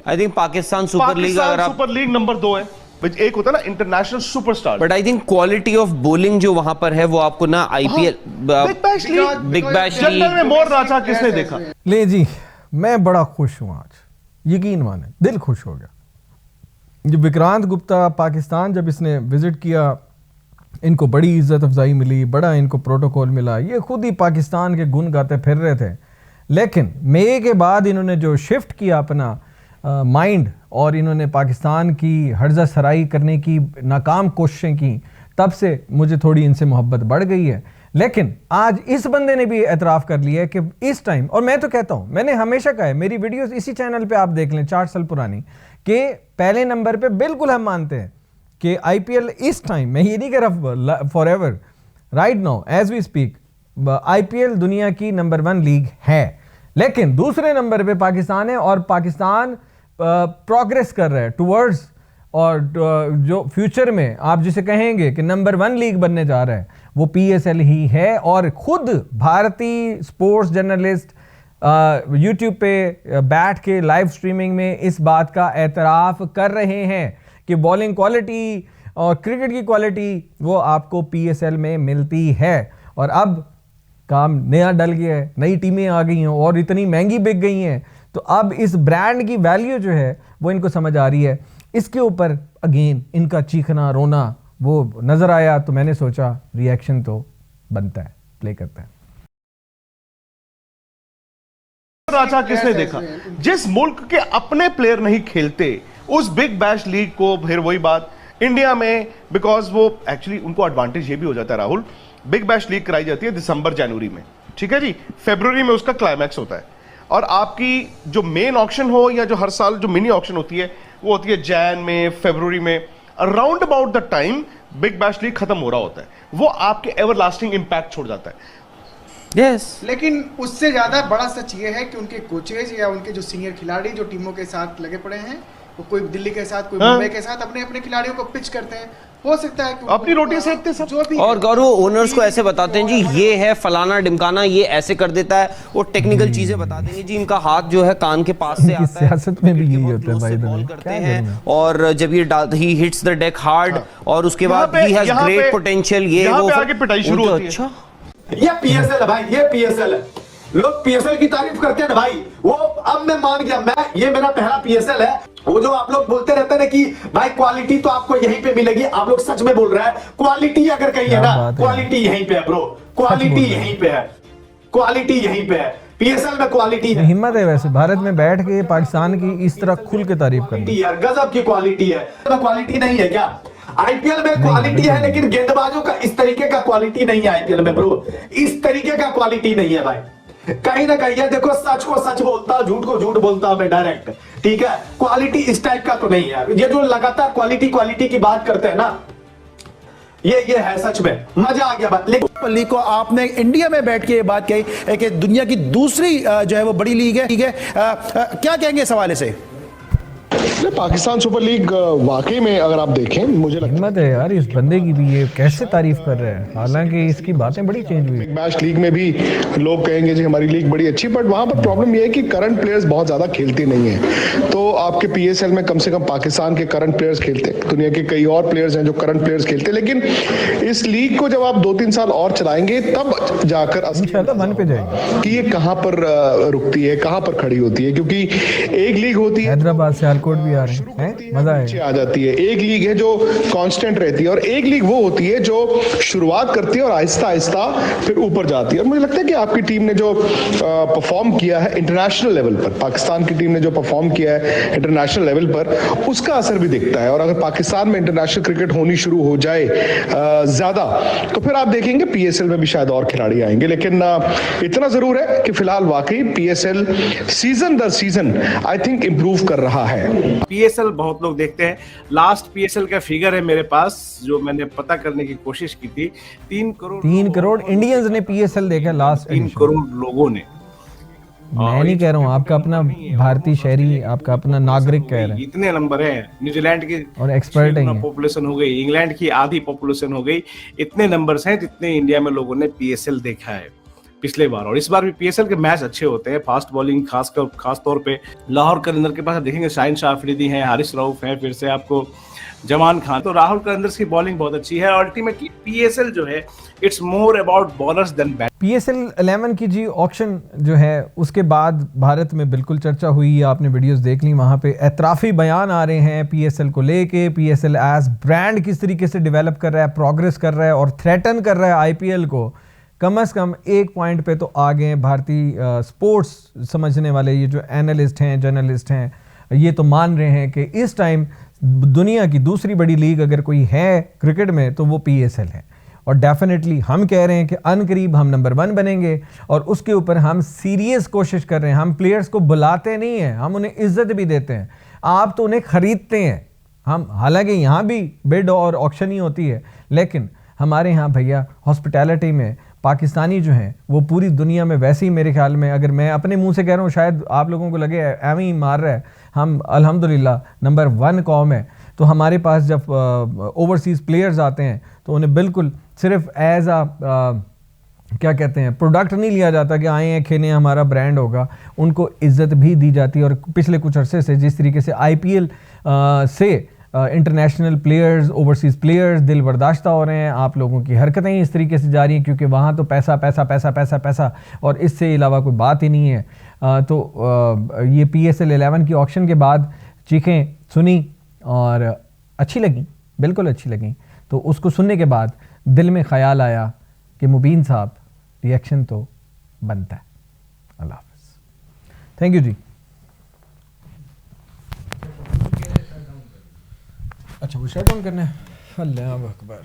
I think Pakistan super league, अगर आप super league number 2 है, एक होता है ना international superstar, but I think quality of bowling जो वहां पर है वो आपको ना आईपीएल बिग बैश जंगल में मोर नाचा किसने देखा। ले जी, मैं बड़ा खुश हूं आज, यकीन माने दिल खुश हो गया। जब विक्रांत गुप्ता पाकिस्तान जब इसने विजिट किया, इनको बड़ी इज्जत अफजाई मिली, बड़ा इनको प्रोटोकॉल मिला, ये खुद ही पाकिस्तान के गुण गाते फिर रहे थे। लेकिन मई के बाद इन्होंने जो शिफ्ट किया अपना माइंड और इन्होंने पाकिस्तान की हर्जा सराई करने की नाकाम कोशिशें की, तब से मुझे थोड़ी इनसे मोहब्बत बढ़ गई है। लेकिन आज इस बंदे ने भी एतराफ़ कर लिया है कि इस टाइम, और मैं तो कहता हूँ, मैंने हमेशा कहा है, मेरी वीडियोस इसी चैनल पे आप देख लें 4 साल पुरानी, कि पहले नंबर पे बिल्कुल हम मानते हैं कि आईपीएल इस टाइम, मैं ये नहीं कह रहा forever, right now as we speak IPL दुनिया की नंबर 1 लीग है। लेकिन दूसरे नंबर पे पाकिस्तान है, और पाकिस्तान प्रोग्रेस कर रहा है टुवर्ड्स, और जो फ्यूचर में आप जिसे कहेंगे कि नंबर 1 लीग बनने जा रहा है वो पीएसएल ही है। और खुद भारतीय स्पोर्ट्स जर्नलिस्ट यूट्यूब पे बैठ के लाइव स्ट्रीमिंग में इस बात का एतराफ़ कर रहे हैं कि बॉलिंग क्वालिटी और क्रिकेट की क्वालिटी वो आपको पीएसएल में मिलती है। और अब काम नया डल गया है, नई टीमें आ गई हैं और इतनी महंगी बिक गई हैं, तो अब इस ब्रांड की वैल्यू जो है वो इनको समझ आ रही है। इसके ऊपर अगेन इनका चीखना रोना वो नज़र आया, तो मैंने सोचा रिएक्शन तो बनता है, प्ले करते हैं। राजा किसने देखा, जिस मुल्क के अपने प्लेयर नहीं खेलते उस बिग बैश लीग को, फिर वही बात इंडिया में, बिकॉज वो एक्चुअली उनको एडवांटेज ये भी हो जाता है राहुल, बिग बैश लीग कराई जाती है दिसंबर जनवरी में, ठीक है जी, फरवरी में उसका क्लाइमैक्स होता है, और आपकी जो मेन ऑक्शन हो या जो हर साल जो मिनी ऑक्शन होती है वो होती है जैन में, फरवरी में, around about the time big bash league खत्म हो रहा होता है, वो आपके एवरलास्टिंग इंपैक्ट छोड़ जाता है। yes. लेकिन उससे ज्यादा बड़ा सच ये है कि उनके कोचेज या उनके जो सीनियर खिलाड़ी जो टीमों के साथ लगे पड़े हैं, वो कोई दिल्ली के साथ, कोई मुंबई के साथ अपने अपने खिलाड़ियों को पिच करते हैं, हो सकता है कि अपनी रोटी सेकते सब, जो भी और गौरव ओनर्स को ऐसे बताते हैं जी ये है फलाना डिमकाना, ये ऐसे कर देता है, वो टेक्निकल चीजें बता देंगे जी, इनका हाथ जो है कान के पास से आता है, सियासत में भी यही होता है भाई, बॉल करते हैं, और जब ये he hits the deck hard, और उसके बाद ही हैज ग्रेट पोटेंशियल, ये वो आगे पिटाई शुरू होती है। अच्छा ये पीएसएल है भाई, ये पीएसएल है, लोग पीएसएल की तारीफ करते हैं ना भाई, वो अब मैं मान गया, मैं ये मेरा पहला पीएसएल है। वो जो आप लोग बोलते रहते हैं ना कि भाई क्वालिटी तो आपको यहीं पे मिलेगी, आप लोग सच में बोल रहे हैं, क्वालिटी अगर कहीं है ना, क्वालिटी यहीं पे है ब्रो, क्वालिटी यहीं पे है, क्वालिटी यहीं पे है, पीएसएल में क्वालिटी है। हिम्मत है वैसे भारत में बैठ के पाकिस्तान की इस तरह खुल के तारीफ करनी, यार गजब की क्वालिटी है, क्वालिटी नहीं है क्या? आईपीएल में क्वालिटी है लेकिन गेंदबाजों का इस तरीके का क्वालिटी नहीं है आईपीएल में ब्रो, इस तरीके का क्वालिटी नहीं है भाई, कहीं ना कहीं है। देखो सच को सच बोलता, झूठ को झूठ बोलता मैं डायरेक्ट, ठीक है, क्वालिटी इस टाइप का तो नहीं है। ये जो लगातार क्वालिटी क्वालिटी की बात करते हैं ना, ये है सच में मजा आ गया बात। लेकिन लीग को आपने इंडिया में बैठ के ये बात कही कि दुनिया की दूसरी जो है वो बड़ी लीग है, ठीक है, क्या कहेंगे इस हवाले से? पाकिस्तान सुपर लीग वाकई में अगर आप देखें, मुझे लगता हिम्मत है यार इस बंदे की भी, ये कैसे तारीफ कर रहे हैं, हालांकि इसकी बातें बड़ी चेंज हुई। बिग बैश लीग में भी लोग कहेंगे जी हमारी लीग बड़ी अच्छी, बट वहां पर प्रॉब्लम ये है कि करंट प्लेयर्स बहुत ज्यादा खेलते नहीं है। तो आपके पीएसएल में कम से कम पाकिस्तान के करंट प्लेयर्स खेलते हैं, दुनिया के कई और प्लेयर्स हैं जो करंट प्लेयर्स खेलते हैं, लेकिन इस लीग को जब आप 2-3 साल और चलाएंगे तब जाकर मन पे जाएगी कि ये कहां पर रुकती है, कहां पर खड़ी होती है, क्योंकि एक लीग होती है, हैदराबाद से सियालकोट भी आ रहे हैं, मजा आ जाती है, एक लीग है जो कांस्टेंट रहती है, और एक लीग वो होती है जो शुरुआत करती है और आहिस्ता आहिस्ता फिर ऊपर जाती है। और मुझे लगता है कि आपकी टीम ने जो परफॉर्म किया है इंटरनेशनल लेवल पर, पाकिस्तान की टीम ने जो परफॉर्म किया है इंटरनेशनल लेवल पर, उसका असर भी दिखता है। और अगर पाकिस्तान में इंटरनेशनल क्रिकेट होनी शुरू हो जाए ज्यादा, तो फिर आप देखेंगे पीएसएल में भी शायद और खिलाड़ी आएंगे। लेकिन इतना जरूर है कि फिलहाल वाकई पीएसएल सीजन दर सीजन आई थिंक इंप्रूव कर रहा है। पीएसएल बहुत लोग देखते हैं, लास्ट पीएसएल का फिगर है मेरे पास जो मैंने पता करने की कोशिश की थी, 3 करोड़ इंडियंस ने पीएसएल देखा लास्ट, 3 करोड़ लोगों ने। मैं नहीं कह रहा हूँ, आपका अपना भारतीय शहरी, आपका अपना नागरिक कह रहे हैं, इतने नंबर हैं, न्यूजीलैंड की और एक्सपर्ट है पॉपुलेशन हो गई, इंग्लैंड की आधी पॉपुलेशन हो गई, इतने नंबर्स हैं जितने इंडिया में लोगों ने पीएसएल देखा है। पिछले बार। और इस बार भी पीएसएल के मैच अच्छे होते हैं, फास्ट बॉलिंग खास तौर पे लाहौर कलिंदर के पास आप देखेंगे शाहिन शाह अफरीदी हैं, हारिस रऊफ हैं, फिर से आपको जमान खान। तो राहुल कलिंदर की बॉलिंग बहुत अच्छी है। अल्टीमेटली पीएसएल जो है it's more about bowlers than bat. PSL 11 की जी ऑक्शन जो है उसके बाद भारत में बिल्कुल चर्चा हुई, आपने वीडियोस देख ली, वहाँ पे एतराफ़ी बयान आ रहे हैं PSL को लेके। PSL एज ब्रांड किस तरीके से डेवलप कर रहा है, प्रोग्रेस कर रहा है और थ्रेटन कर रहा है IPL को। कम से कम एक पॉइंट पे तो आ गए भारतीय स्पोर्ट्स समझने वाले, ये जो एनालिस्ट हैं, जर्नलिस्ट हैं, ये तो मान रहे हैं कि इस टाइम दुनिया की दूसरी बड़ी लीग अगर कोई है क्रिकेट में तो वो PSL है। और डेफिनेटली हम कह रहे हैं कि अनकरीब हम नंबर 1 बनेंगे और उसके ऊपर हम सीरियस कोशिश कर रहे हैं। हम प्लेयर्स को बुलाते नहीं हैं, हम उन्हें इज्जत भी देते हैं, आप तो उन्हें ख़रीदते हैं। हम हालांकि यहाँ भी बिड और ऑक्शन ही होती है, लेकिन हमारे यहाँ भैया हॉस्पिटैलिटी में पाकिस्तानी जो हैं वो पूरी दुनिया में वैसे ही, मेरे ख्याल में अगर मैं अपने मुंह से कह रहा हूँ शायद आप लोगों को लगे एवं ही मार रहा है, हम अल्हम्दुलिल्लाह नंबर 1 कौम है। तो हमारे पास जब ओवरसीज़ प्लेयर्स आते हैं तो उन्हें बिल्कुल सिर्फ एज क्या कहते हैं प्रोडक्ट नहीं लिया जाता कि आए हैं खेलें हमारा ब्रांड होगा, उनको इज्जत भी दी जाती है। और पिछले कुछ अरसे से जिस तरीके से IPL से इंटरनेशनल प्लेयर्स, ओवरसीज़ प्लेयर्स दिल बर्दाश्त हो रहे हैं, आप लोगों की हरकतें इस तरीके से जा रही हैं क्योंकि वहाँ तो पैसा पैसा पैसा पैसा पैसा और इससे अलावा कोई बात ही नहीं है। ये PSL 11 की ऑक्शन के बाद चीखें सुनी और अच्छी लगी, बिल्कुल अच्छी लगी। तो उसको सुनने के बाद दिल में ख्याल आया कि मुबीन साहब रिएक्शन तो बनता है। अल्लाह हाफ़िज़, थैंक यू जी। अच्छा वो शट डाउन करना है, अल्लाह अकबर।